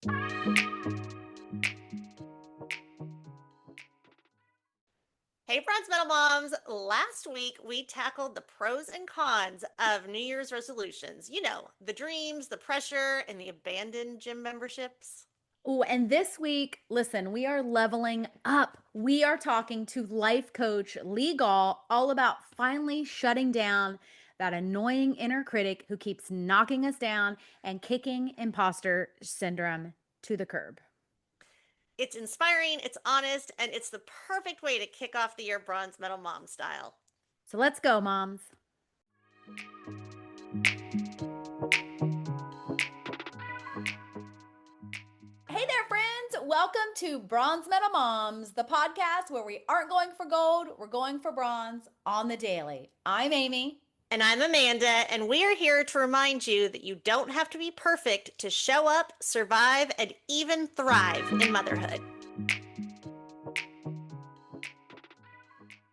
Hey, Bronze Medal Moms. Last week, we tackled the pros and cons of New Year's resolutions. You know, the dreams, the pressure, and the abandoned gym memberships. Oh, and this week, listen, we are leveling up. We are talking to life coach Leigh Gall all about finally shutting down that annoying inner critic who keeps knocking us down and kicking imposter syndrome to the curb. It's inspiring, it's honest, and it's the perfect way to kick off the year Bronze Medal Mom style. So let's go, moms. Hey there, friends. Welcome to Bronze Medal Moms, the podcast where we aren't going for gold, we're going for bronze on the daily. I'm Amy. And I'm Amanda, and we are here to remind you that you don't have to be perfect to show up, survive, and even thrive in motherhood.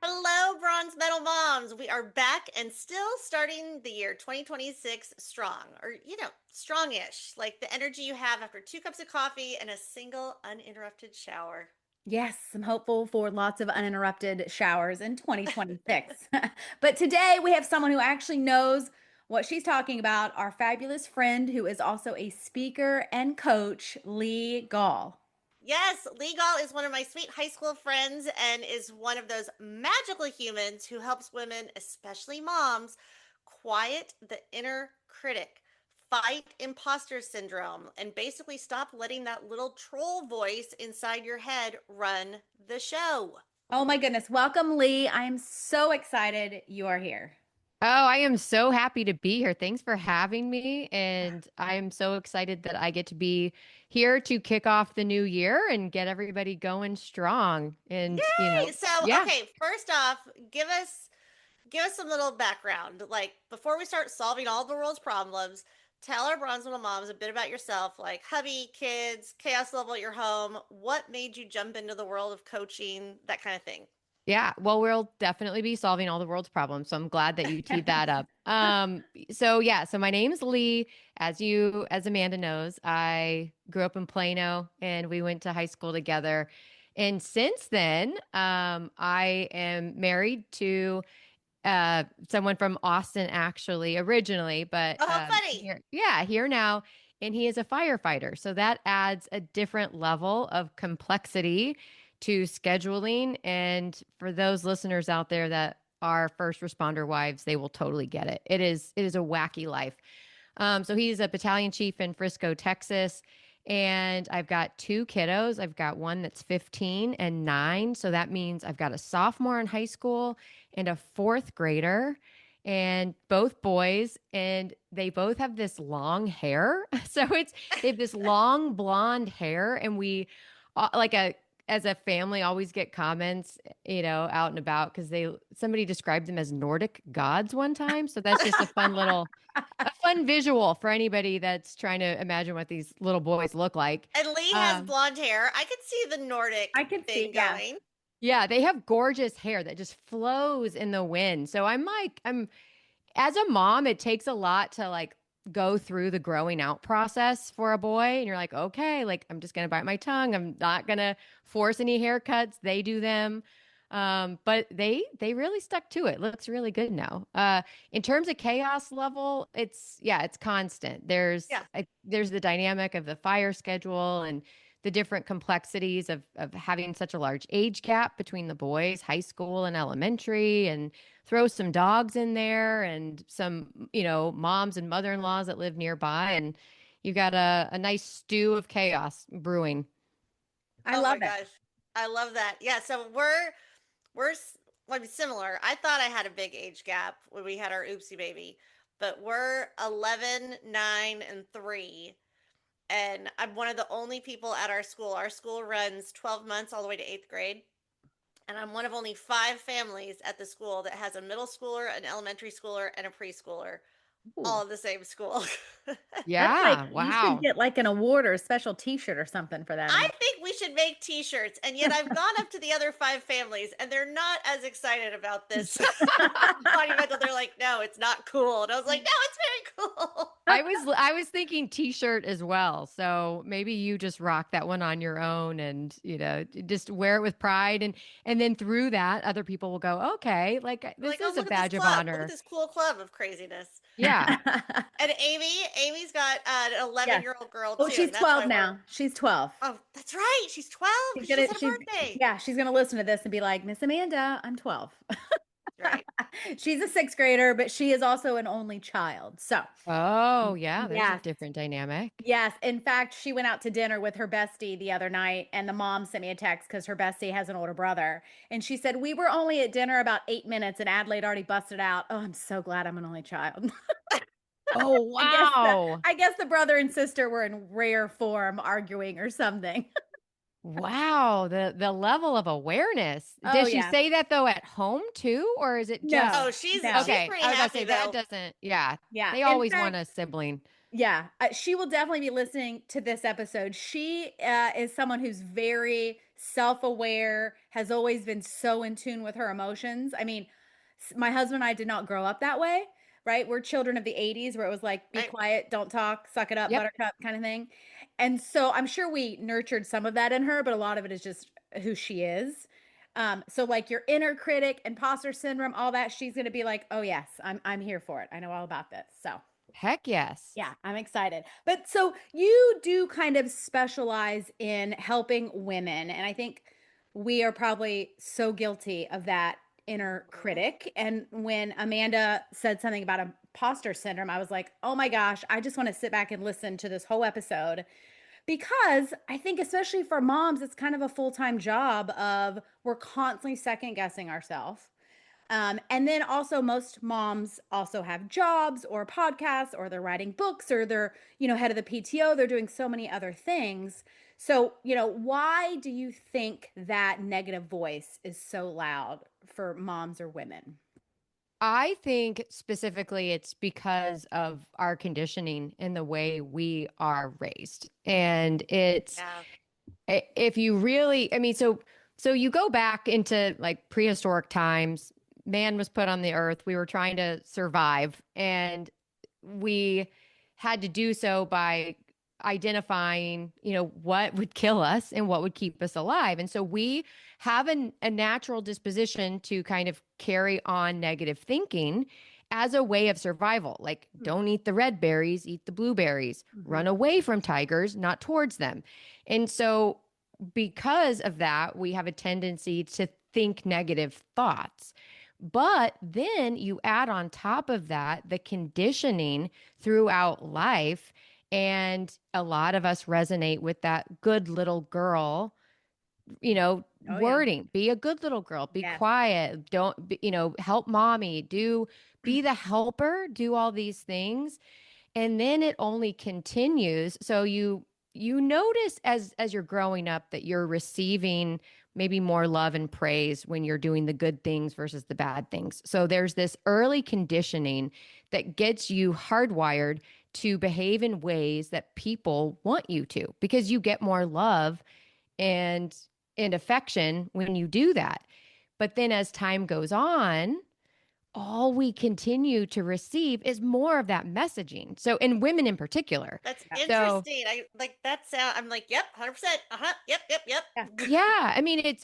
Hello, Bronze Medal Moms. We are back and still starting the year 2026 strong, or, strongish, like the energy you have after 2 cups of coffee and a single uninterrupted shower. Yes, I'm hopeful for lots of uninterrupted showers in 2026. But today we have someone who actually knows what she's talking about, our fabulous friend who is also a speaker and coach, Leigh Gall. Yes, Leigh Gall is one of my sweet high school friends and is one of those magical humans who helps women, especially moms, quiet the inner critic, fight imposter syndrome, and basically stop letting that little troll voice inside your head run the show. Oh my goodness. Welcome, Leigh. I am so excited you are here. Oh, I am so happy to be here. Thanks for having me. And I am so excited that I get to be here to kick off the new year and get everybody going strong. And, Yay! So, yeah. okay, first off, give us some little background. Like before we start solving all the world's problems, tell our Bronze Little Moms a bit about yourself, like hubby, kids, chaos level at your home. What made you jump into the world of coaching, that kind of thing? Yeah, well, we'll definitely be solving all the world's problems. So I'm glad that you teed that up. So my name is Leigh. As Amanda knows, I grew up in Plano and we went to high school together. And since then, I am married to someone from Austin, actually, originally, but Oh, how funny! here now. And he is a firefighter. So that adds a different level of complexity to scheduling. And for those listeners out there that are first responder wives, they will totally get it. It is a wacky life. So he's a battalion chief in Frisco, Texas. And I've got two kiddos. I've got one that's 15 and 9. So that means I've got a sophomore in high school and a fourth grader, and both boys. And they both have this long hair. They have this long blonde hair. And we, as a family, always get comments, out and about because somebody described them as Nordic gods one time. So that's just a fun visual for anybody that's trying to imagine what these little boys look like. And Leigh has blonde hair. I could see the I Nordic can thing see, yeah. going. Yeah, they have gorgeous hair that just flows in the wind. So I'm as a mom, it takes a lot to go through the growing out process for a boy. And you're like, okay, I'm just gonna bite my tongue. I'm not gonna force any haircuts. They do them. But they really stuck to it. Looks really good now. In terms of chaos level, it's constant. There's the dynamic of the fire schedule and the different complexities of having such a large age gap between the boys, high school and elementary, and throw some dogs in there and some, moms and mother-in-laws that live nearby, and you got a nice stew of chaos brewing. I Oh love my it. gosh. I love that. Yeah, so we're similar. I thought I had a big age gap when we had our oopsie baby, but we're 11, 9, and 3. And I'm one of the only people at our school. Our school runs 12 months all the way to 8th grade. And I'm one of only 5 families at the school that has a middle schooler, an elementary schooler, and a preschooler Ooh. all at the same school. That's like Yeah, you should wow. get like an award or a special t-shirt or something for that. I think we should make t-shirts. And yet I've gone up to the other 5 families and they're not as excited about this monumental. They're like, no, it's not cool. And I was like, no, it's very cool. I was thinking t-shirt as well. So maybe you just rock that one on your own and, just wear it with pride and then through that other people will go, "Okay, like this Like, oh, is a look at this badge of club. Look at honor." this cool club of craziness. Yeah. And Amy's got an Yes. 11-year-old girl Oh, too, she's and that's 12 why now. She's 12. oh, that's right. She's 12 She's because she gonna just had a she's birthday. yeah, she's gonna listen to this and be like, Miss Amanda, I'm 12. Right. She's a sixth grader, but she is also an only child. So Oh, yeah, there's a yes. different dynamic. Yes. In fact, she went out to dinner with her bestie the other night, and the mom sent me a text because her bestie has an older brother. And she said, we were only at dinner about 8 minutes, and Adelaide already busted out. Oh, I'm so glad I'm an only child. Oh, I guess wow. I guess the brother and sister were in rare form arguing or something. Wow, the level of awareness. Oh Does she yeah. say that though at home too, or is it just No. Oh, she's No. she's okay? pretty I was about to happy say that though. doesn't. Yeah, Yeah. they In always want fact, a sibling. yeah, she will definitely be listening to this episode. She is someone who's very self aware, has always been so in tune with her emotions. I mean, my husband and I did not grow up that way, right? We're children of the 80s where it was like, be Right. quiet, don't talk, suck it up, Yep. buttercup kind of thing. And so I'm sure we nurtured some of that in her, but a lot of it is just who she is. So like your inner critic, imposter syndrome, all that, she's gonna be like, oh yes, I'm here for it. I know all about this. So Heck yes. yeah, I'm excited. But so you do kind of specialize in helping women. And I think we are probably so guilty of that inner Mhm. critic. And when Amanda said something about imposter syndrome, I was like, oh my gosh, I just want to sit back and listen to this whole episode because I think, especially for moms, it's kind of a full time job of we're constantly second guessing ourselves. And then also most moms also have jobs or podcasts or they're writing books or they're, head of the PTO. They're doing so many other things. So, why do you think that negative voice is so loud for moms or women? I think specifically it's because of our conditioning and the way we are raised. And it's Yeah. if you really, I mean, so you go back into like prehistoric times, man was put on the earth, we were trying to survive, and we had to do so by identifying, what would kill us and what would keep us alive. And so we have a natural disposition to kind of carry on negative thinking as a way of survival. Like, don't eat the red berries, eat the blueberries, Mm-hmm. run away from tigers, not towards them. And so, because of that, we have a tendency to think negative thoughts. But then you add on top of that the conditioning throughout life. And a lot of us resonate with that good little girl, Oh, yeah. wording. Be a good little girl, be Yes. quiet, don't, help mommy, be the helper, do all these things. And then it only continues. So you notice as you're growing up that you're receiving maybe more love and praise when you're doing the good things versus the bad things. So there's this early conditioning that gets you hardwired to behave in ways that people want you to because you get more love and affection when you do that. But then as time goes on, all we continue to receive is more of that messaging. So, in women in particular. That's So, interesting. I like that sound. I'm like, yep, 100%. Uh-huh. Yep, yep, yep. Yeah. yeah, I mean,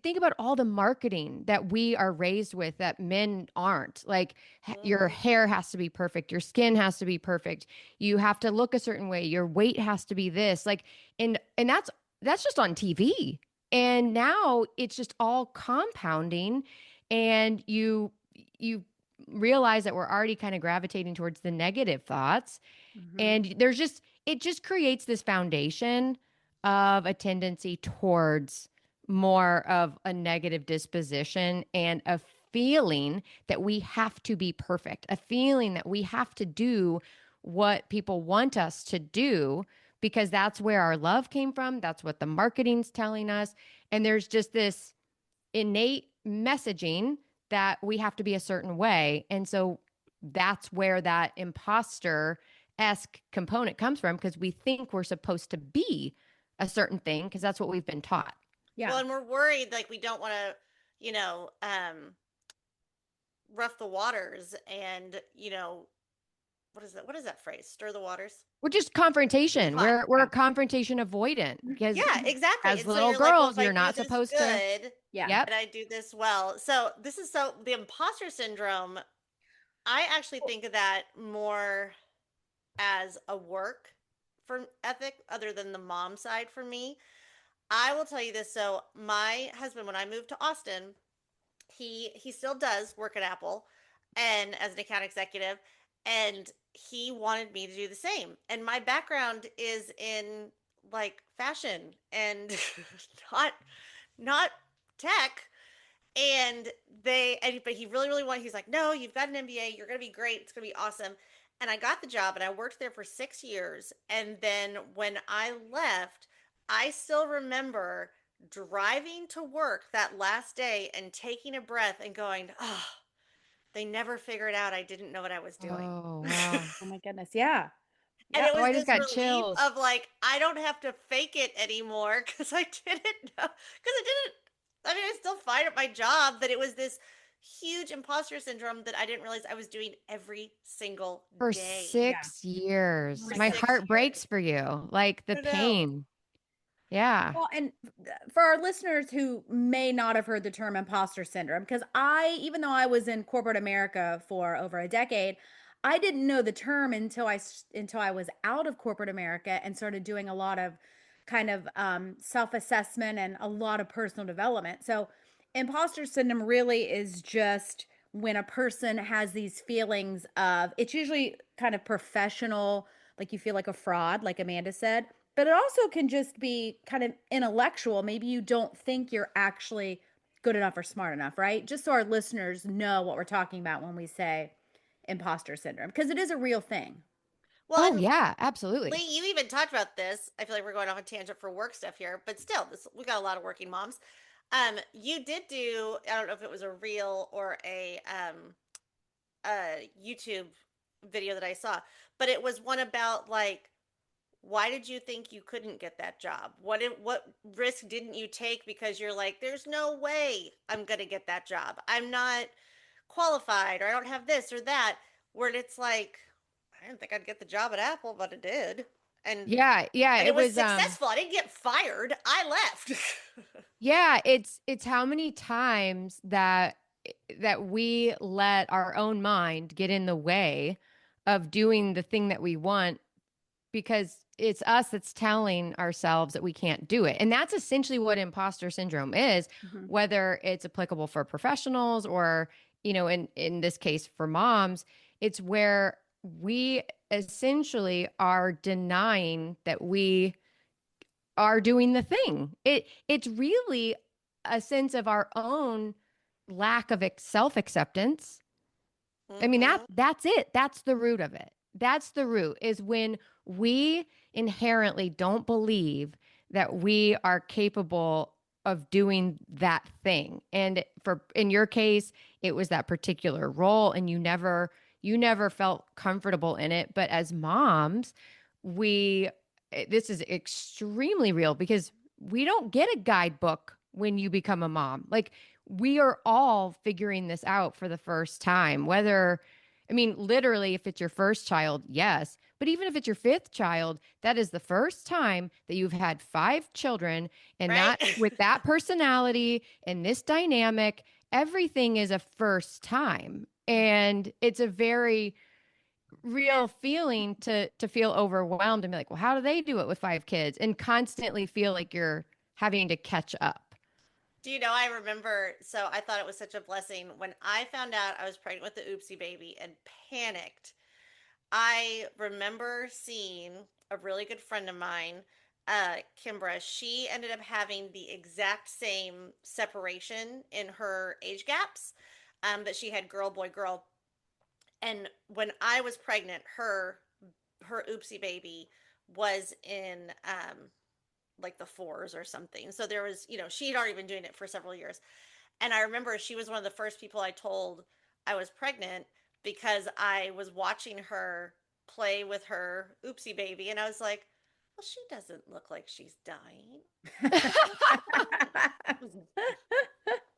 think about all the marketing that we are raised with that men aren't. Like, your Mhm. hair has to be perfect, your skin has to be perfect, you have to look a certain way, your weight has to be this. Like, and that's just on TV. And now it's just all compounding, and you realize that we're already kind of gravitating towards the negative thoughts, Mhm. and it just creates this foundation of a tendency towards more of a negative disposition and a feeling that we have to be perfect, a feeling that we have to do what people want us to do because that's where our love came from, that's what the marketing's telling us, and there's just this innate messaging that we have to be a certain way. And so that's where that imposter esque component comes from because we think we're supposed to be a certain thing because that's what we've been taught. Well, Yeah. and we're worried like we don't want to, rough the waters and, what is that phrase? Stir the waters? We're just confrontation. Hot. We're Yeah. confrontation avoidant Yeah, because exactly. as And so little you're like, well, if girls, I you're do not this supposed to. good Yeah. Yep. and I do this well. So this is so the imposter syndrome, I actually think of that more as a work for ethic other than the mom side for me. I will tell you this. So my husband, when I moved to Austin, he still does work at Apple and as an account executive, and he wanted me to do the same. And my background is in like fashion and not not tech. And but he really, really wanted, he's like, no, you've got an MBA. You're going to be great. It's going to be awesome. And I got the job and I worked there for 6 years. And then when I left, I still remember driving to work that last day and taking a breath and going, oh, they never figured out I didn't know what I was doing. Oh, wow. Oh my goodness. Yeah. And Yeah. it Oh, was I just this got relief chills. of like, I don't have to fake it anymore because I didn't know. Because I didn't, I mean, I still fired at my job, but it was this huge imposter syndrome that I didn't realize I was doing every single For day Yeah. Oh 6 years. my for My goodness. six heart breaks years. for you. Like the I know. pain. Yeah. Well, and for our listeners who may not have heard the term imposter syndrome, because even though I was in corporate America for over a decade, I didn't know the term until I was out of corporate America and started doing a lot of kind of self-assessment and a lot of personal development. So, imposter syndrome really is just when a person has these feelings of, it's usually kind of professional, like you feel like a fraud, like Amanda said, but it also can just be kind of intellectual. Maybe you don't think you're actually good enough or smart enough, right? Just so our listeners know what we're talking about when we say imposter syndrome, because it is a real thing. Well, Oh, and yeah, absolutely. Lee, you even talked about this. I feel like we're going off a tangent for work stuff here, but still, this we got a lot of working moms. You did do, I don't know if it was a reel or a YouTube video that I saw, but it was one about like, why did you think you couldn't get that job? What risk didn't you take because you're like, there's no way I'm gonna get that job. I'm not qualified, or I don't have this or that. Where it's like, I didn't think I'd get the job at Apple, but I did, and Yeah, yeah, and it it was was successful. I didn't get fired. I left. yeah, it's how many times that we let our own mind get in the way of doing the thing that we want because it's us that's telling ourselves that we can't do it. And that's essentially what imposter syndrome is, Mhm. whether it's applicable for professionals or, in this case for moms, it's where we essentially are denying that we are doing the thing. It's really a sense of our own lack of self-acceptance. I mean, Mm-hmm. that's it. That's the root of it. That's the root is when we inherently don't believe that we are capable of doing that thing. And for in your case, it was that particular role and you never felt comfortable in it, but as moms, we this is extremely real because we don't get a guidebook when you become a mom. Like we are all figuring this out for the first time. I mean, literally, if it's your first child, yes. But even if it's your fifth child, that is the first time that you've had five children and Right. that with that personality and this dynamic, everything is a first time. And it's a very real feeling to feel overwhelmed and be like, well, how do they do it with five kids? And constantly feel like you're having to catch up. Do you know, I remember, so I thought it was such a blessing when I found out I was pregnant with the oopsie baby and panicked. I remember seeing a really good friend of mine, Kimbra. She ended up having the exact same separation in her age gaps, that she had girl, boy, girl. And when I was pregnant, her oopsie baby was in like the fours or something. So there was, she'd already been doing it for several years. And I remember she was one of the first people I told I was pregnant because I was watching her play with her oopsie baby. And I was like, well, she doesn't look like she's dying.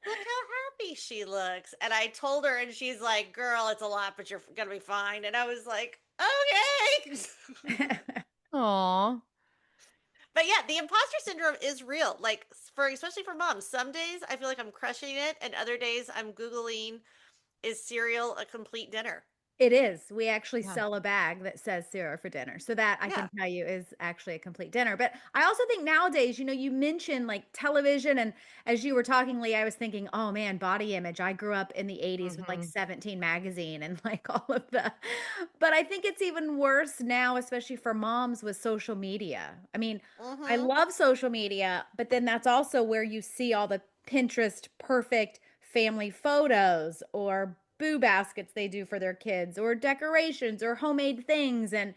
Look how happy she looks. And I told her, and she's like, girl, it's a lot, but you're going to be fine. And I was like, okay. Aw. But yeah, the imposter syndrome is real. Like, for especially for moms, some days I feel like I'm crushing it, and other days I'm Googling, is cereal a complete dinner? It is. We actually Yeah. sell a bag that says cereal for dinner. So that I Yeah. can tell you is actually a complete dinner. But I also think nowadays, you mentioned like television. And as you were talking, Lee, I was thinking, oh man, body image. I grew up in the 80s with like Mhm. 17 magazine and like all of the, but I think it's even worse now, especially for moms with social media. I mean, I Mm-hmm. love social media, but then that's also where you see all the Pinterest perfect family photos or boo baskets they do for their kids or decorations or homemade things. And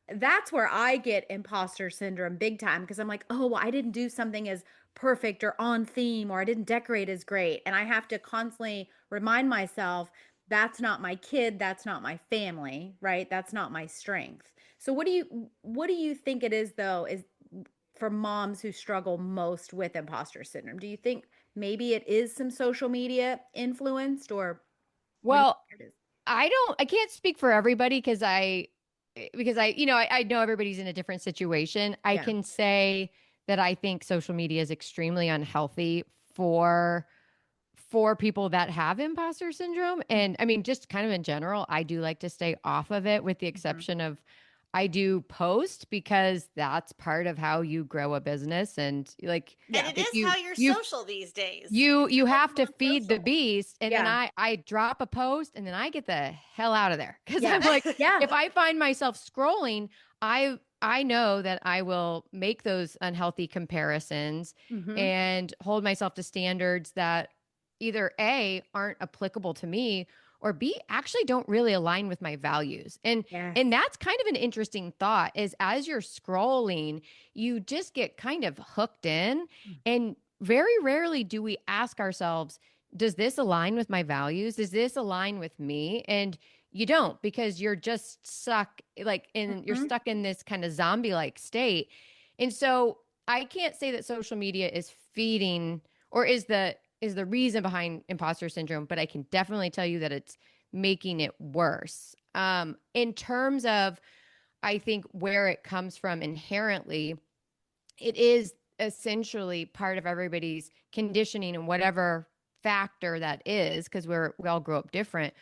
that's where I get imposter syndrome big time because I'm like, oh, well, I didn't do something as perfect or on theme or I didn't decorate as great. And I have to constantly remind myself that's not my kid, that's not my family, right? That's not my strength. So what do you think it is though is for moms who struggle most with imposter syndrome? Do you think maybe it is some social media influenced or what do you Well, think it is? I can't speak for everybody because I know everybody's in a different situation. I Yeah. can say that I think social media is extremely unhealthy for for people that have imposter syndrome. And I mean, just kind of in general, I do like to stay off of it with the Mhm. exception of I do post because that's part of how you grow a business. And like And Yeah. it if is how you're social these days. you You're have much to more feed the social. beast and then Yeah. I drop a post and then I get the hell out of there because I'm Yeah. like Yeah. if I find myself scrolling I know that I will make those unhealthy comparisons Mhm. and hold myself to standards that either A aren't applicable to me or B actually don't really align with my values. Yes. And that's kind of an interesting thought is as you're scrolling, you just get kind of hooked in and very rarely do we ask ourselves, does this align with my values? Does this align with me? And you don't because you're just stuck you're Mhm. stuck in this kind of zombie like state. And so I can't say that social media is feeding or is the reason behind imposter syndrome, but I can definitely tell you that it's making it worse. In terms of I think where it comes from inherently, it is essentially part of everybody's conditioning and whatever factor that is because we all grow up different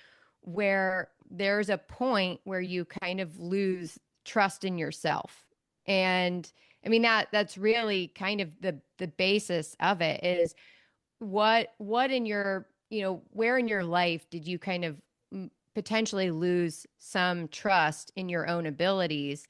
where there's a point where you kind of lose trust in yourself. And I mean that's really kind of the basis of it is what in your where in your life did you kind of potentially lose some trust in your own abilities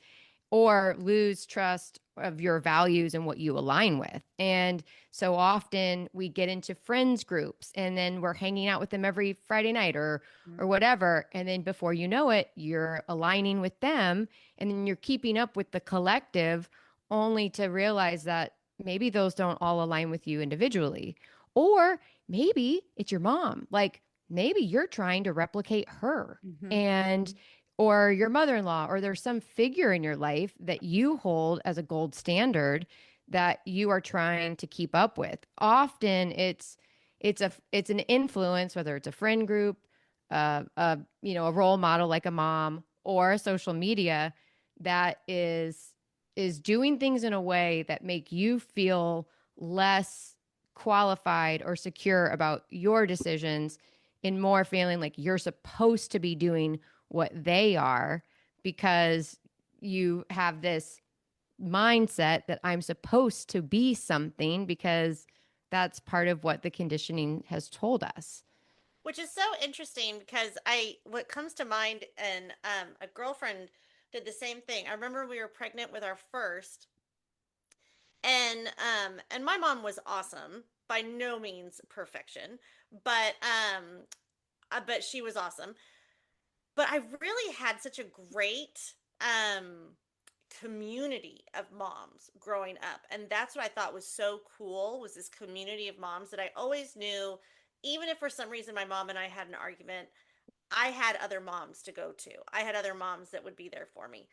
or lose trust of your values and what you align with. And so often we get into friends groups and then we're hanging out with them every Friday night or whatever, and then before you know it, you're aligning with them and then you're keeping up with the collective only to realize that maybe those don't all align with you individually. Or maybe it's your mom. Like maybe you're trying to replicate her. Mhm. And or your mother-in-law or there's some figure in your life that you hold as a gold standard that you are trying to keep up with. Often it's an influence whether it's a friend group, a role model like a mom or a social media that is doing things in a way that make you feel less qualified or secure about your decisions and more feeling like you're supposed to be doing what they are because you have this mindset that I'm supposed to be something because that's part of what the conditioning has told us. Which is so interesting because what comes to mind, and a girlfriend did the same thing. I remember we were pregnant with our first, and my mom was awesome, by no means perfection, but but she was awesome. But I really had such a great community of moms growing up, and that's what I thought was so cool, was this community of moms that I always knew, even if for some reason my mom and I had an argument, I had other moms to go to. I had other moms that would be there for me.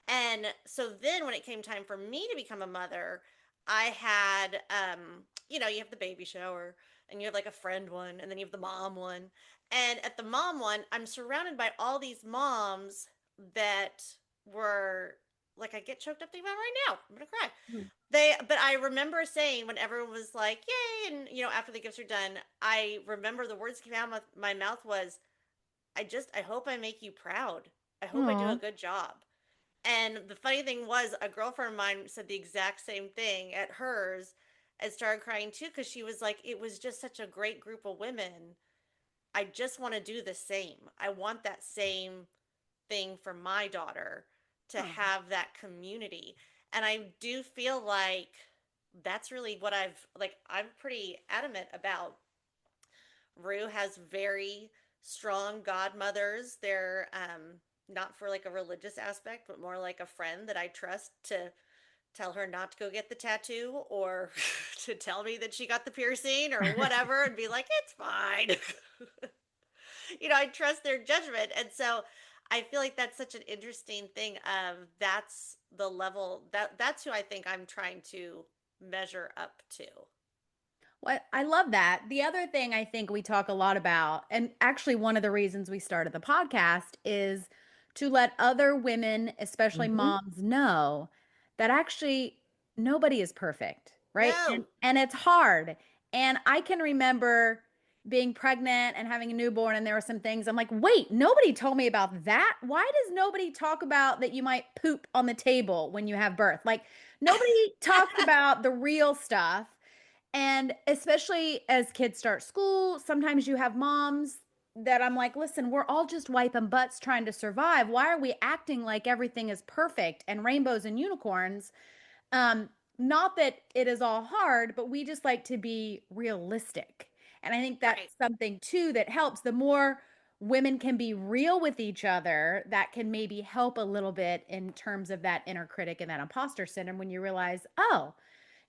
And so then when it came time for me to become a mother, I had, you have the baby shower and you have like a friend one and then you have the mom one. And at the mom one, I'm surrounded by all these moms that were like, I get choked up thinking about it right now. I'm going to cry. But I remember saying when everyone was like, yay. And, after the gifts are done, I remember the words that came out of my mouth was, I hope I make you proud. I hope I do a Aw. good job. And the funny thing was, a girlfriend of mine said the exact same thing at hers and started crying too because she was like, it was just such a great group of women. I just want to do the same. I want that same thing for my daughter to Oh. have that community. And I do feel like that's really what I'm pretty adamant about. Rue has very strong godmothers. They're not for like a religious aspect, but more like a friend that I trust to tell her not to go get the tattoo or to tell me that she got the piercing or whatever and be like, it's fine. I trust their judgment. And so I feel like that's such an interesting thing of that's the level that's who I think I'm trying to measure up to. Well, I love that. The other thing I think we talk a lot about, and actually one of the reasons we started the podcast is to let other women, especially Mhm. moms, know that actually nobody is perfect, right? And No. and it's hard. And I can remember being pregnant and having a newborn, and there were some things I'm like, wait, nobody told me about that. Why does nobody talk about that you might poop on the table when you have birth? Like nobody talks about the real stuff. And especially as kids start school, sometimes you have moms that I'm like, listen, we're all just wiping butts trying to survive. Why are we acting like everything is perfect and rainbows and unicorns? Not that it is all hard, but we just like to be realistic. And I think Right. that's something too that helps. The more women can be real with each other, that can maybe help a little bit in terms of that inner critic and that imposter syndrome when you realize, oh,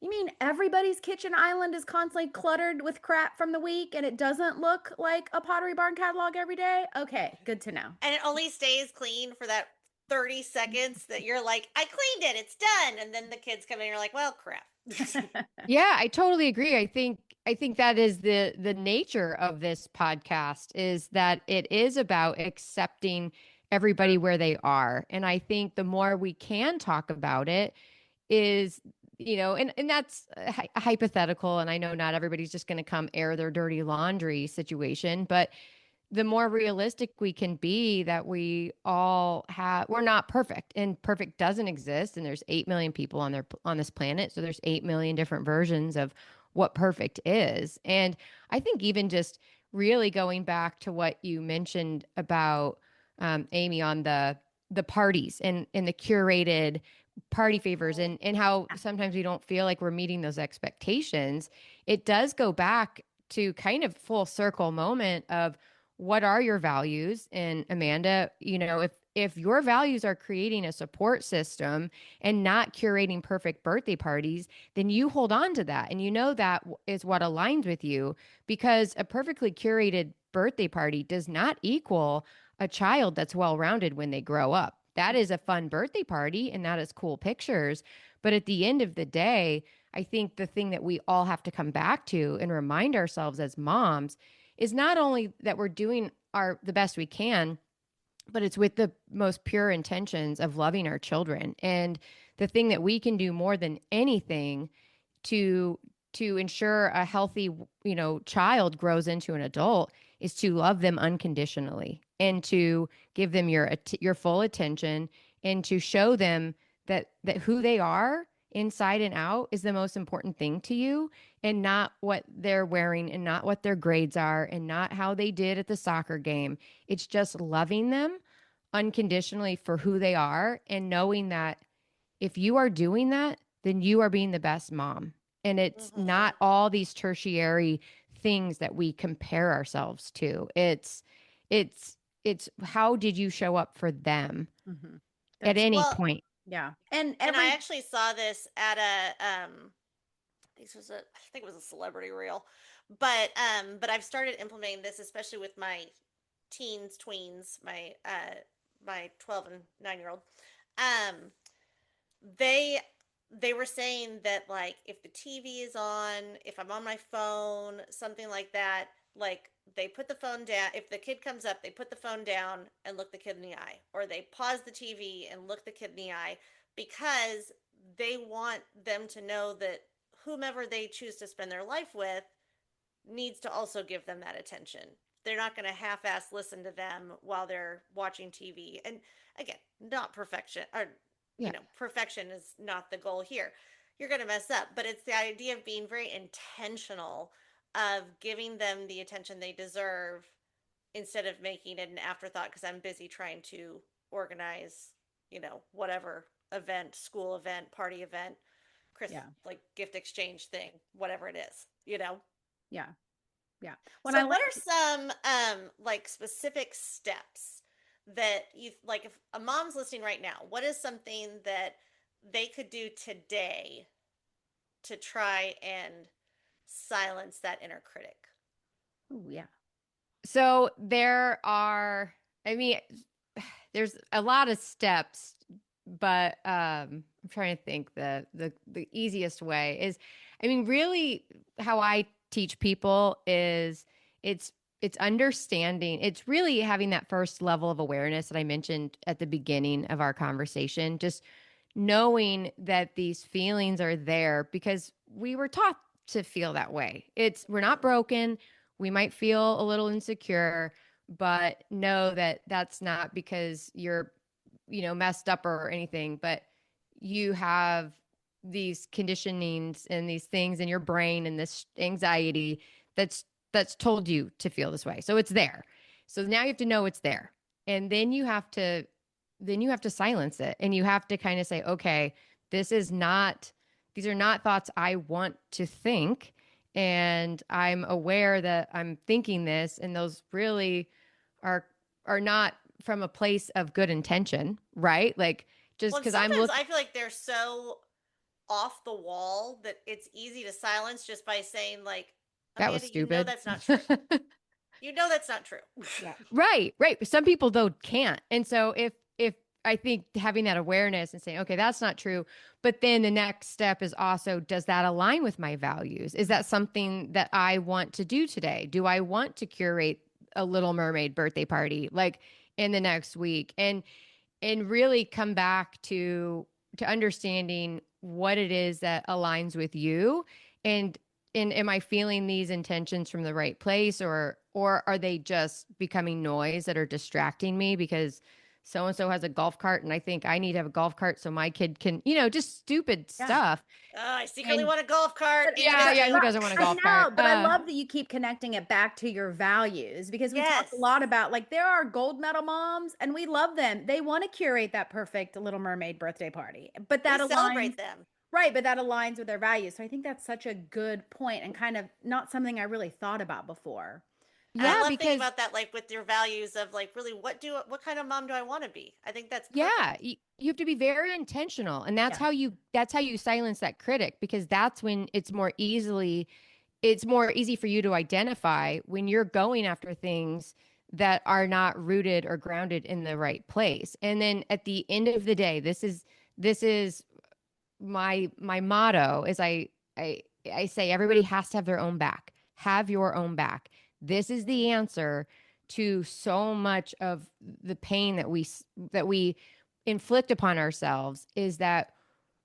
you mean everybody's kitchen island is constantly cluttered with crap from the week and it doesn't look like a Pottery Barn catalog every day? Okay, good to know. And it only stays clean for that 30 seconds that you're like, I cleaned it, it's done. And then the kids come in and you're like, well, crap. Yeah, I totally agree. I think that is the nature of this podcast is that it is about accepting everybody where they are. And I think the more we can talk about it is and that's hypothetical, and I know not everybody's just going to come air their dirty laundry situation, but the more realistic we can be that we're not perfect, and perfect doesn't exist, and there's 8 million people on this planet, so there's 8 million different versions of what perfect is. And I think even just really going back to what you mentioned about Amy on the parties and the curated party favors, and how sometimes we don't feel like we're meeting those expectations. It does go back to kind of full circle moment of what are your values. And Amanda, if your values are creating a support system and not curating perfect birthday parties, then you hold on to that, and that is what aligns with you, because a perfectly curated birthday party does not equal a child that's well-rounded when they grow up. That is a fun birthday party and that is cool pictures, but at the end of the day, I think the thing that we all have to come back to and remind ourselves as moms is not only that we're doing the best we can, but it's with the most pure intentions of loving our children. And the thing that we can do more than anything to ensure a healthy, child grows into an adult is to love them unconditionally and to give them your full attention, and to show them that who they are inside and out is the most important thing to you, and not what they're wearing and not what their grades are and not how they did at the soccer game. It's just loving them unconditionally for who they are, and knowing that if you are doing that, then you are being the best mom. And it's Mm-hmm. not all these tertiary things that we compare ourselves to. It's how did you show up for them Mhm. at That's any Well, point? yeah. And and I every actually saw this at a I think it was a celebrity reel. But I've started implementing this especially with my tweens, my 12 and 9-year-old. um, they they were saying that like if the TV is on, if I'm on my phone, something like that, like they put the phone down. If the kid comes up, they put the phone down and look the kid in the eye, or they pause the TV and look the kid in the eye because they want them to know that whomever they choose to spend their life with needs to also give them that attention. They're not going to half-ass listen to them while they're watching TV. And again, not perfection, or Yeah. perfection is not the goal here. You're going to mess up, but it's the idea of being very intentional of giving them the attention they deserve instead of making it an afterthought because I'm busy trying to organize, whatever event, school event, party event, Yeah. like gift exchange thing, whatever it is. Yeah. Yeah. When I So what like are some like specific steps that you like if a mom's listening right now, what is something that they could do today to try and silence that inner critic? oh yeah. So there are, I mean, there's a lot of steps, but I'm trying to think the easiest way is, I mean, really how I teach people is it's it's understanding. It's really having that first level of awareness that I mentioned at the beginning of our conversation, just knowing that these feelings are there because we were taught to feel that way. It's we're not broken. We might feel a little insecure, but know that that's not because you're messed up or anything, but you have these conditionings and these things in your brain and this anxiety that's that's told you to feel this way. So it's there. So now you have to know it's there. And then you have to silence it, and you have to kind of say, okay, this is not these are not thoughts I want to think, and I'm aware that I'm thinking this, and those really are are not from a place of good intention, right? Like just Well, and because I'm sometimes looking. I feel like they're so off the wall that it's easy to silence just by saying like, That was Amanda, you know stupid. that's not true. You know that's not true. Yeah. Right, right. But some people though can't. And so if I think having that awareness and saying, okay, that's not true. But then the next step is also, does that align with my values? Is that something that I want to do today? Do I want to curate a Little Mermaid birthday party like in the next week? And really come back to understanding what it is that aligns with you, and am I feeling these intentions from the right place, or are they just becoming noise that are distracting me because so and so has a golf cart and I think I need to have a golf cart so my kid can, just stupid Yeah. stuff. I secretly And want a golf cart But, in the yeah, but yeah, who vision. doesn't want a I golf cart? know, but I love that you keep connecting it back to your values because we talk a Yes. lot about like there are gold medal moms and we love them. They want to curate that perfect Little Mermaid birthday party, but We that aligns celebrate them. right, but that aligns with their values. So I think that's such a good point and kind of not something I really thought about before. And I Yeah, love thinking because about that, like with your values of like, really, what kind of mom do I want to be? I think that's yeah, perfect. you have to be very intentional, and Yeah. that's how you silence that critic, because that's when it's more easy for you to identify when you're going after things that are not rooted or grounded in the right place. And then at the end of the day, this is my motto is I I say everybody has to have their own back. Have your own back. This is the answer to so much of the pain that we inflict upon ourselves, is that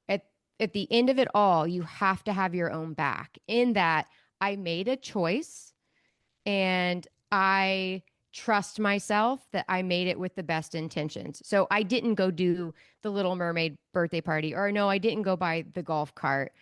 at at the end of it all, you have to have your own back, in that I made a choice and I trust myself that I made it with the best intentions. So I didn't go do the Little Mermaid birthday party, or no, I didn't go buy the golf cart,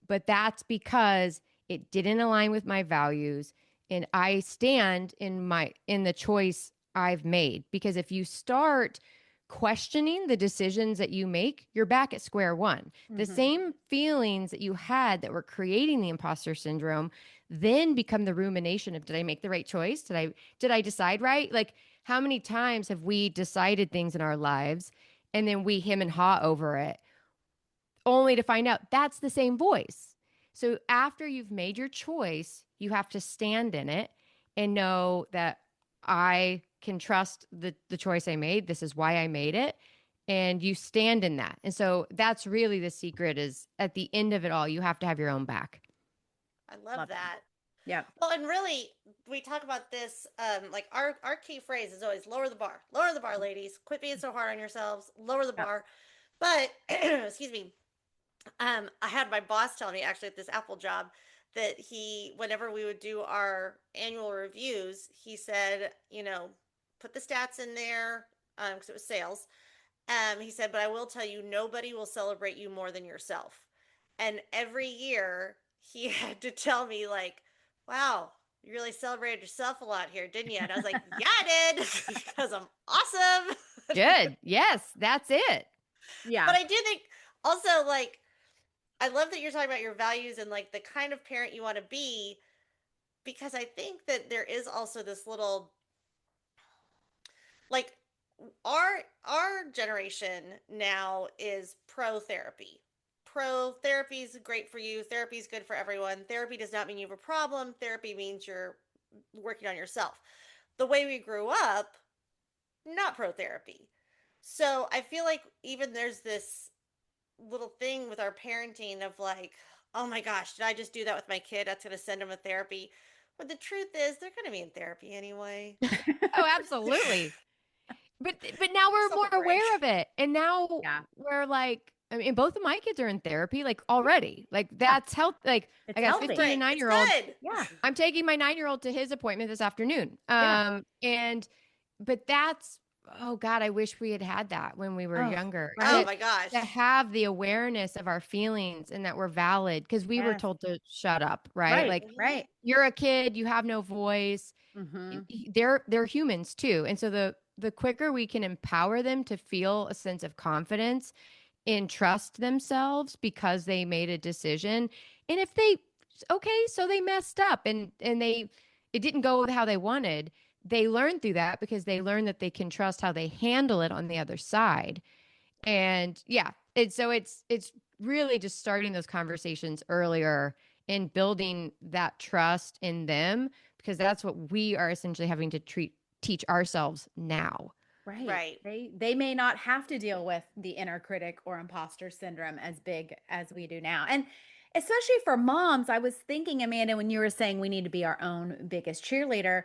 but that's because it didn't align with my values, and I stand in the choice I've made. Because if you start questioning the decisions that you make, you're back at square one. The Mhm. same feelings that you had that were creating the imposter syndrome then become the rumination of, did I make the right choice? Did I decide right? Like, how many times have we decided things in our lives and then we hem and haw over it, only to find out that's the same voice? So after you've made your choice, you have to stand in it and know that I can trust the choice I made. This is why I made it. and you stand in that. And so that's really the secret, is at the end of it all, you have to have your own back. I love Love that. that. Yeah. Well, and really, we talk about this. Like our key phrase is always lower the bar, ladies. Quit being so hard on yourselves. Lower the Yep. bar. But excuse me, I had my boss tell me actually at this Apple job that whenever we would do our annual reviews, he said, put the stats in there because it was sales. He said, but I will tell you, nobody will celebrate you more than yourself. And every year he had to tell me like, wow, you really celebrated yourself a lot here, didn't you? And I was like, yeah, I did because I'm awesome. Good. Yes, that's it. Yeah. But I do think also like I love that you're talking about your values and like the kind of parent you want to be because I think that there is also this little like our generation now is pro therapy. Pro therapy is great for you. Therapy is good for everyone. Therapy does not mean you have a problem. Therapy means you're working on yourself. The way we grew up, not pro therapy. So I feel like even there's this little thing with our parenting of like, oh my gosh, did I just do that with my kid? That's going to send them to therapy. But the truth is, they're going to be in therapy anyway. Oh, absolutely. But now Give we're yourself a more break. aware of it. And now Yeah. we're like, I mean, both of my kids are in therapy, like already. Like Yeah. that's health. Like It's I got a healthy. 15 and Break. It's 9-year-old. good. Yeah. I'm taking my 9-year-old to his appointment this afternoon. Yeah. And but that's, oh God, I wish we had had that when we were Oh, younger. Oh right. my gosh. To have the awareness of our feelings and that we're valid, because we were Yes. told to shut up, right? Right. Like Mhm. Right. you're a kid, you have no voice. Mm-hmm. They're humans too. And so the quicker we can empower them to feel a sense of confidence and trust themselves because they made a decision. And if they, okay, so they messed up and it didn't go with how they wanted. They learn through that because they learn that they can trust how they handle it on the other side. And yeah, it's really just starting those conversations earlier and building that trust in them, because that's what we are essentially having to teach ourselves now. Right. Right. They may not have to deal with the inner critic or imposter syndrome as big as we do now. And especially for moms, I was thinking, Amanda, when you were saying we need to be our own biggest cheerleader,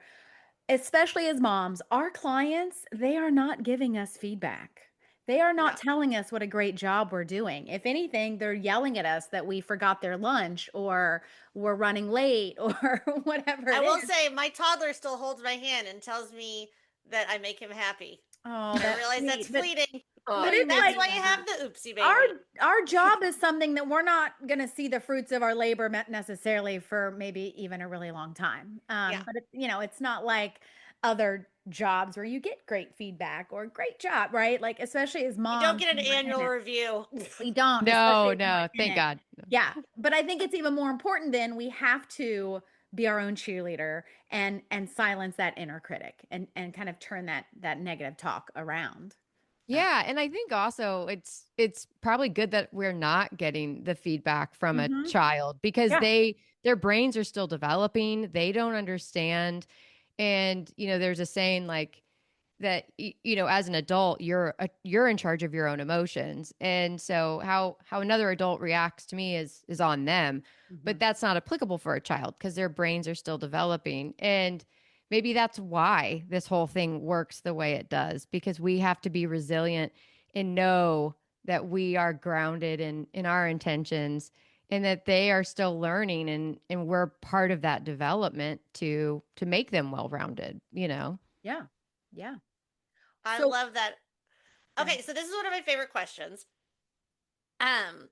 especially as moms, our clients, they are not giving us feedback. They are No. not telling us what a great job we're doing. If anything, they're yelling at us that we forgot their lunch or we're running late or whatever I it will is. say my toddler still holds my hand and tells me that I make him happy. Oh, I that's realize that's sweet. fleeting, Oh, But but you it's make that's like me why you have laugh. the oopsie our baby. our job is something that we're not going to see the fruits of our labor necessarily for maybe even a really long time. Yeah. But it's not like other jobs where you get great feedback or great job, right? Like especially as You don't moms get an when we're in annual it. review. We don't, especially No, when we're no, in thank it. God. Yeah, but I think it's even more important then we have to be our own cheerleader and silence that inner critic and kind of turn that negative talk around. So, Yeah, and I think also it's probably good that we're not getting the feedback from a mhm. child, because Yeah. their brains are still developing. They don't understand. And there's a saying like that, as an adult, you're in charge of your own emotions. And so how another adult reacts to me is on them. But Mhm. that's not applicable for a child because their brains are still developing. And maybe that's why this whole thing works the way it does, because we have to be resilient and know that we are grounded in our intentions, and that they are still learning, and we're part of that development to make them well-rounded. Yeah. Yeah. I So, love that. go ahead. Okay, so this is one of my favorite questions. Um,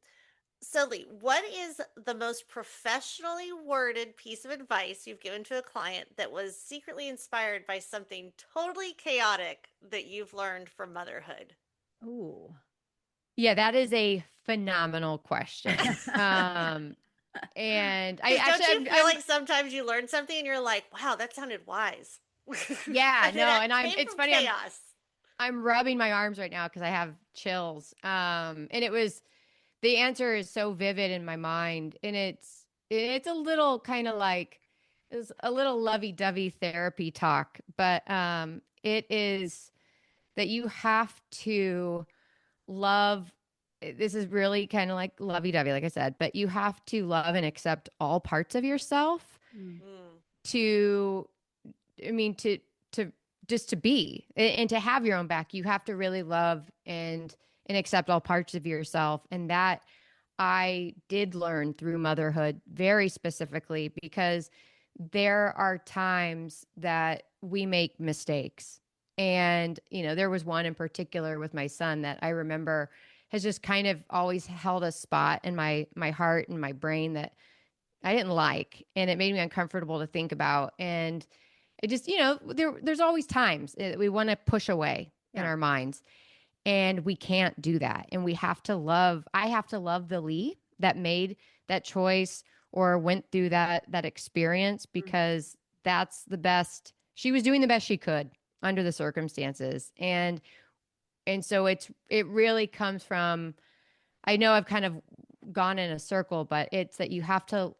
so Lee, what is the most professionally worded piece of advice you've given to a client that was secretly inspired by something totally chaotic that you've learned from motherhood? Ooh. Yeah, that is a phenomenal question. And I Because actually, don't you feel I'm like sometimes you learn something and you're like, wow, that sounded wise. yeah, And no, it and came it's from funny, chaos. I'm rubbing my arms right now because I have chills. And the answer is so vivid in my mind, and it's a little kind of like, it's a little lovey-dovey therapy talk, but it is that you have to love. This is really kind of like lovey-dovey, like I said, but you have to love and accept all parts of yourself Mm. Mm. to, I mean, to just to be and to have your own back. You have to really love and accept all parts of yourself, and that I did learn through motherhood very specifically because there are times that we make mistakes. And, there was one in particular with my son that I remember has just kind of always held a spot in my heart and my brain that I didn't like, and it made me uncomfortable to think about. And it just, there's always times that we want to push away in Yeah. our minds, and we can't do that. And I have to love the Leigh that made that choice or went through that experience, Mm. because that's the best. She was doing the best she could under the circumstances. And so it really comes from, I know I've kind of gone in a circle, but it's that you have to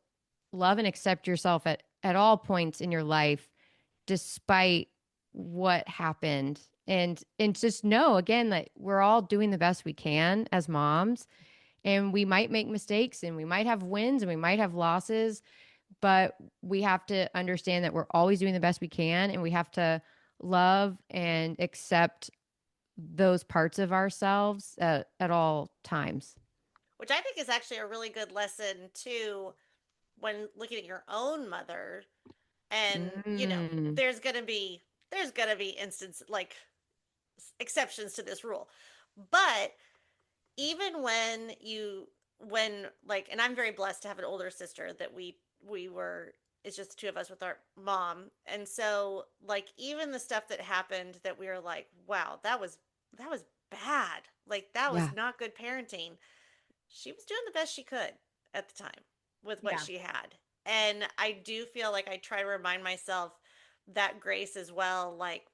love and accept yourself at all points in your life, despite what happened. And just know again that we're all doing the best we can as moms, and we might make mistakes and we might have wins and we might have losses, but we have to understand that we're always doing the best we can, and we have to love and accept those parts of ourselves at all times. Which I think is actually a really good lesson too when looking at your own mother. And Mm, there's gonna be instances like exceptions to this rule, but even when like, and I'm very blessed to have an older sister that we were, it's just the two of us with our mom. And so like even the stuff that happened that we were like, wow, that was bad, like that was yeah. not good parenting, she was doing the best she could at the time with what Yeah. she had. And I do feel like I try to remind myself that grace as well. Like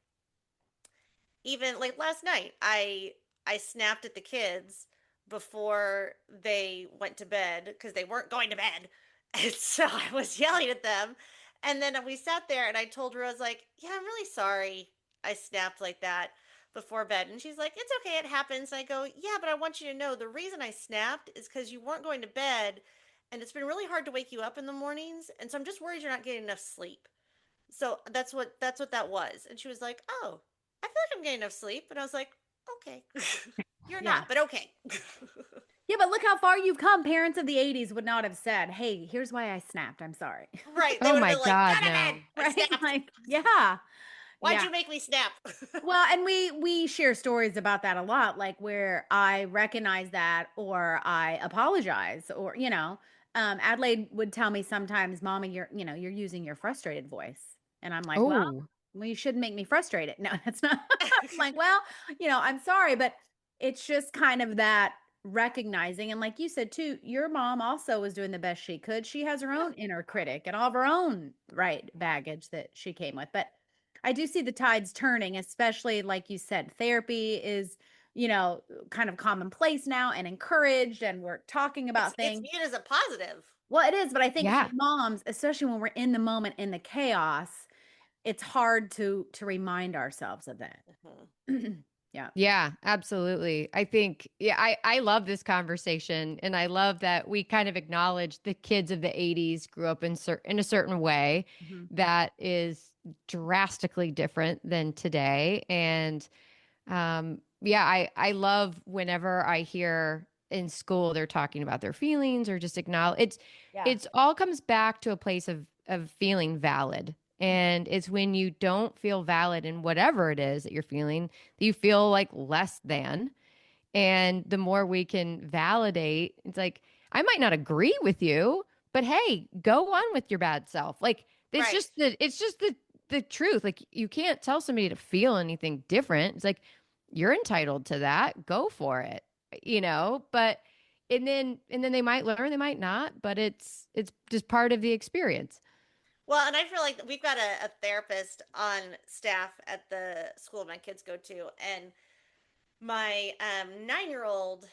even like last night, I snapped at the kids before they went to bed because they weren't going to bed. And so I was yelling at them. And then we sat there and I told her, I was like, yeah, I'm really sorry I snapped like that before bed. And she's like, it's okay, it happens. And I go, yeah, but I want you to know the reason I snapped is because you weren't going to bed and it's been really hard to wake you up in the mornings. And so I'm just worried you're not getting enough sleep. So that's what that was. And she was like, "Oh, I feel like I'm getting enough sleep." And I was like, "Okay." You're Yeah. not, but okay. Yeah, but look how far you've come. Parents of the 80s would not have said, "Hey, here's why I snapped. I'm sorry." Right. They Oh would have my been like, "Go God, to bed. no. I Right? snapped. Like, yeah. Why'd Yeah. you make me snap?" Well, and we share stories about that a lot, like where I recognize that or I apologize or, Adelaide would tell me sometimes, "Mama, you're using your frustrated voice." And I'm like, Oh, well, you shouldn't make me frustrated." No, that's not. I'm like, "Well, I'm sorry, but it's just kind of that recognizing." And like you said too, your mom also was doing the best she could. She has her Yeah. own inner critic and all of her own right baggage that she came with. But I do see the tides turning, especially like you said, therapy is, kind of commonplace now and encouraged, and we're talking It's about it's things. viewed as a positive. Well, it is, but I think for yeah. moms, especially when we're in the moment in the chaos, it's hard to remind ourselves of that. Mhm. Yeah. Yeah, absolutely. I think, yeah, I love this conversation, and I love that we kind of acknowledge the kids of the 80s grew up in a certain way Mhm. that is drastically different than today. And yeah, I love whenever I hear in school they're talking about their feelings or just acknowledge Yeah. it's all comes back to a place of feeling valid. And it's when you don't feel valid in whatever it is that you're feeling that you feel like less than. And the more we can validate, it's like, I might not agree with you, but hey, go on with your bad self. Like Right. it's just the truth. Like you can't tell somebody to feel anything different. It's like you're entitled to that. Go for it. But and then they might learn, they might not, but it's just part of the experience. Well, and I feel like we've got a therapist on staff at the school my kids go to, and my 9-year-old,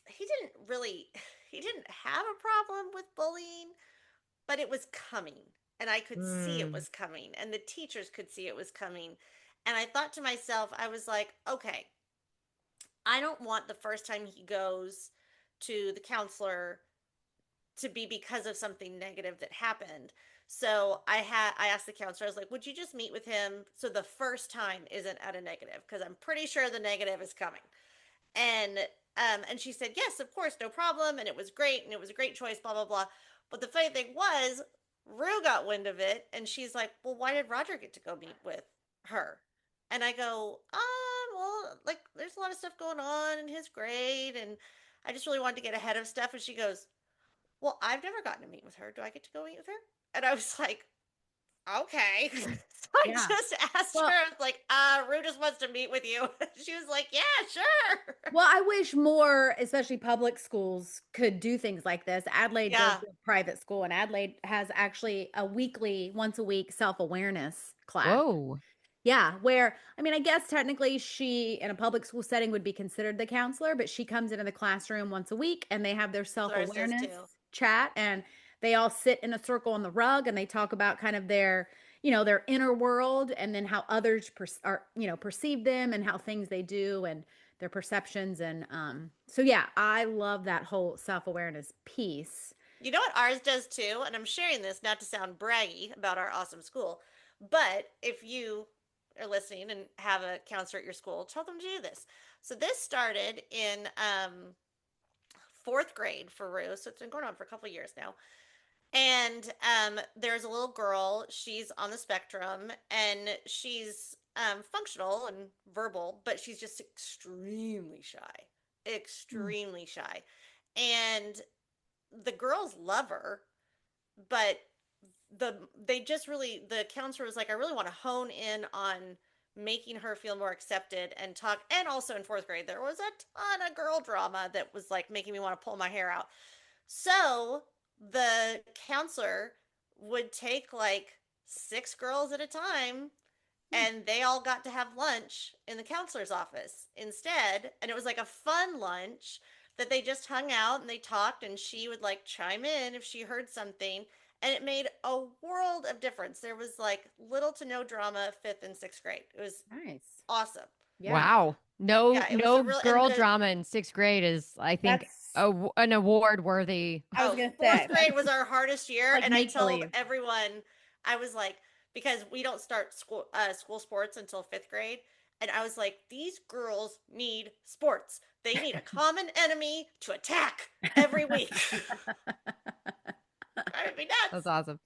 he didn't really he didn't have a problem with bullying, but it was coming, and I could see it Mm. was coming, and the teachers could see it was coming. And I thought to myself, I was like, okay, I don't want the first time he goes to the counselor to be because of something negative that happened. So I asked the counselor, I was like, would you just meet with him so the first time isn't at a negative? Because I'm pretty sure the negative is coming. And and she said, yes, of course, no problem. And it was great, and it was a great choice, blah blah blah. But the funny thing was, Rue got wind of it, and she's like, well, why did Roger get to go meet with her? And I go, well, like there's a lot of stuff going on in his grade, and I just really wanted to get ahead of stuff. And she goes, well, I've never gotten to meet with her. Do I get to go meet with her? And I was like, okay. So I Yeah. just asked her, Well, I was like, Rue just wants to meet with you. She was like, yeah, sure. well, I wish more, especially public schools, could do things like this. Adelaide goes Yeah. to a private school, and Adelaide has actually a weekly, once a week self awareness class. Whoa. Yeah, where I mean, I guess technically she in a public school setting would be considered the counselor, but she comes into the classroom once a week and they have their That's what ours does self-awareness too. chat, and they all sit in a circle on the rug and they talk about kind of their, you know, their inner world and then how others are, you know, perceive them and how things they do and their perceptions and so yeah, I love that whole self-awareness piece. You know what ours does too? And I'm sharing this not to sound braggy about our awesome school, but if you are listening and have a counselor at your school, tell them to do this. So this started in fourth grade for Rue. So it's been going on for a couple years now. And there's a little girl. She's on the spectrum, and she's functional and verbal, but she's just extremely shy, Mm. extremely shy. And the girls love her, but they just really the counselor was like, I really want to hone in on making her feel more accepted and talk. And also in fourth grade, there was a ton of girl drama that was like making me want to pull my hair out. So the counselor would take like six girls at a time, Hmm. and they all got to have lunch in the counselor's office instead. And it was like a fun lunch that they just hung out and they talked, and she would like chime in if she heard something. And it made a world of difference. There was like little to no drama fifth and sixth grade. It was Nice. awesome. Yeah. Wow. No, Yeah, it was a no real, and girl the drama in sixth grade is, I think, That's an award worthy. I was oh, gonna fourth say grade that's was our hardest year, like and I make told believe. everyone, I was like, because we don't start school sports until fifth grade, and I was like, these girls need sports. They need a common enemy to attack every week. Driving me That's nuts. awesome.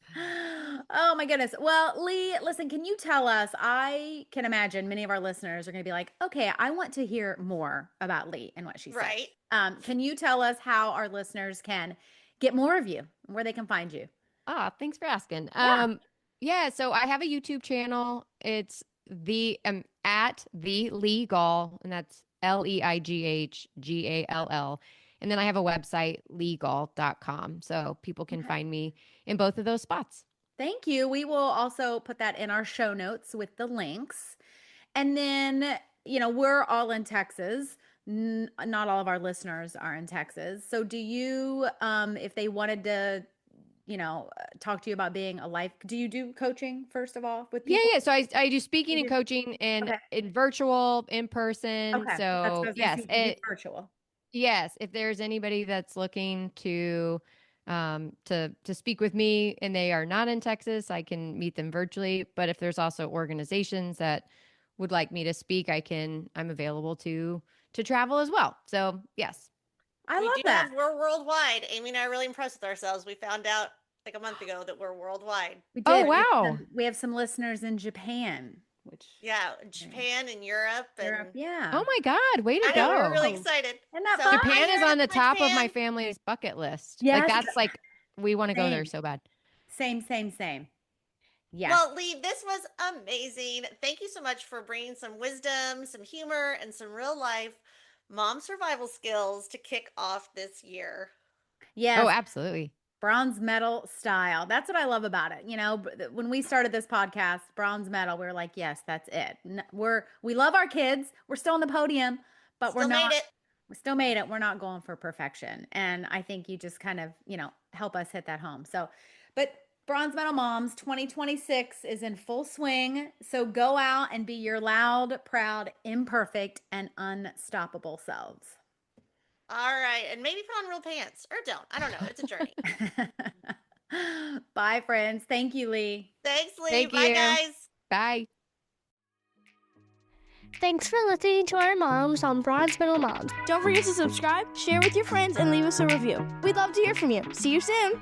Oh my goodness. Well, Leigh, listen, can you tell us? I can imagine many of our listeners are going to be like, okay, I want to hear more about Leigh and what she said. Right. Can you tell us how our listeners can get more of you, where they can find you? Ah, thanks for asking. Yeah. Yeah, so I have a YouTube channel. It's the at the Leigh Gall, and that's LeighGall. And then I have a website, leighgall.com. So people can Okay. find me in both of those spots. Thank you. We will also put that in our show notes with the links. And then, you know, we're all in Texas. Not all of our listeners are in Texas. So do you, if they wanted to, you know, talk to you about being a life, do you do coaching first of all with Yeah, people? yeah. So I do You speaking and do? coaching and Okay. in virtual, in person. Okay. That's what So I was going to yes, see. You do virtual. yes, if there's anybody that's looking to speak with me and they are not in Texas, I can meet them virtually. But if there's also organizations that would like me to speak, I'm available to travel as well. So yes. I We love do that. have, we're worldwide. Amy and I are really impressed with ourselves. We found out like a month ago that we're worldwide. We Oh did. wow. We have some listeners in Japan, which Yeah, very- Japan and Europe, Europe. and Yeah. Oh my God, way to I know we're go. really Oh, excited. isn't that So fun? hi, Japan is on Europe. the Hi, top of my Japan. family's bucket list. Like Yes. that's like we want to go there Same. so bad. Same, same, same. Yes. Well, Leigh, this was amazing. Thank you so much for bringing some wisdom, some humor, and some real life mom survival skills to kick off this year. Oh, Yes. absolutely. Bronze medal style. That's what I love about it. You know, when we started this podcast, bronze medal, we were like, yes, that's it. We love our kids. We're still on the podium, but we're Still not made it. we still made it. We're not going for perfection. And I think you just kind of, you know, help us hit that home. So, but Bronze Medal Moms 2026 is in full swing. So go out and be your loud, proud, imperfect, and unstoppable selves. All right. And maybe put on real pants or don't. I don't know. It's a journey. Bye, friends. Thank you, Leigh. Thanks, Leigh. Thank Bye, you. guys. Bye. Thanks for listening to our moms on Bronze Medal Moms. Don't forget to subscribe, share with your friends, and leave us a review. We'd love to hear from you. See you soon.